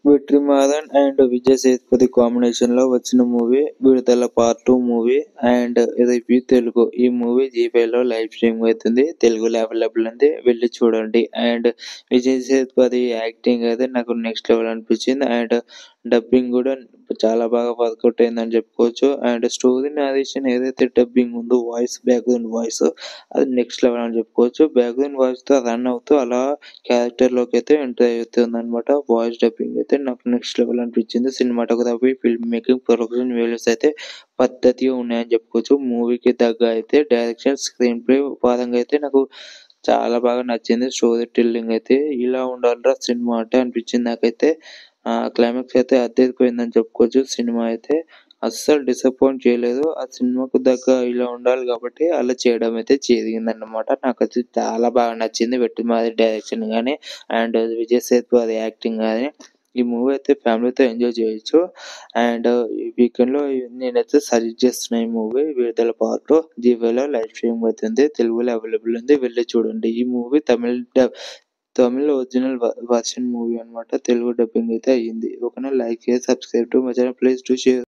విక్రమాదన్ and Vijay Sethupathi combination లో వచ్చిన movie విడుదల పార్ట్ 2 మూవీ అండ్ ఇది తెలుగు. ఈ మూవీ జీ5 లో లైవ్ స్ట్రీమింగ్ అవుతుంది. తెలుగులో అవైలబుల్ ఉంది, వెళ్ళి చూడండి. అండ్ విజయ్ సేతుపతి యాక్టింగ్ అయితే నాకు నెక్స్ట్ లెవెల్ అనిపించింది. అండ్ డబ్బింగ్ కూడా చాలా బాగా వర్కౌట్ అయిందని చెప్పుకోవచ్చు. అండ్ స్టోరీ నారేషన్ ఏదైతే డబ్బింగ్ ఉందో బ్యాక్గ్రౌండ్ వాయిస్ అది నెక్స్ట్ లెవెల్ అని చెప్పుకోవచ్చు. బ్యాక్గ్రౌండ్ వాయిస్ తో రన్ అవుతూ అలా క్యారెక్టర్ లోకి అయితే ఎంటర్ అవుతుంది అనమాట. వాయిస్ డబ్బింగ్ అయితే నాకు నెక్స్ట్ లెవెల్ అనిపించింది. Cinematography, film making, production values అయితే పద్ధతిగా ఉన్నాయని చెప్పుకోవచ్చు. మూవీకి తగ్గ అయితే డైరెక్షన్, స్క్రీన్ ప్లే పరంగా అయితే నాకు చాలా బాగా నచ్చింది. స్టోరీ టెల్లింగ్ అయితే ఇలా ఉండాలిరా సినిమా అంటే అనిపించింది నాకైతే. క్లైమాక్స్ అయితే అద్దరిపోయిందని చెప్పుకోవచ్చు. సినిమా అయితే అస్సలు డిసప్పాయింట్ చేయలేదు. ఆ సినిమాకు తగ్గ ఇలా ఉండాలి కాబట్టి అలా చేయడం అయితే జరిగిందన్నమాట. నాకైతే చాలా బాగా నచ్చింది. వెట్రిమారి డైరెక్షన్ గాని అండ్ విజయ్ సేతుపతి యాక్టింగ్ గాని. ఈ మూవీ అయితే ఫ్యామిలీతో ఎంజాయ్ చేయొచ్చు. అండ్ ఈ వీకెండ్‌లో నేనైతే సజెస్ట్ చేస్తున్నా ఈ మూవీ విడుదల పార్ట్ జీ5లో లైవ్ స్ట్రీమింగ్ అవుతుంది. తెలుగులో అవైలబుల్ ఉంది, వెళ్ళి చూడండి. ఈ movie Tamil original version movie అన్నమాట. తెలుగు డబ్బింగ్ అయితే అయ్యింది. ఓకేనా, లైక్ చేసి subscribe to my channel, please do share.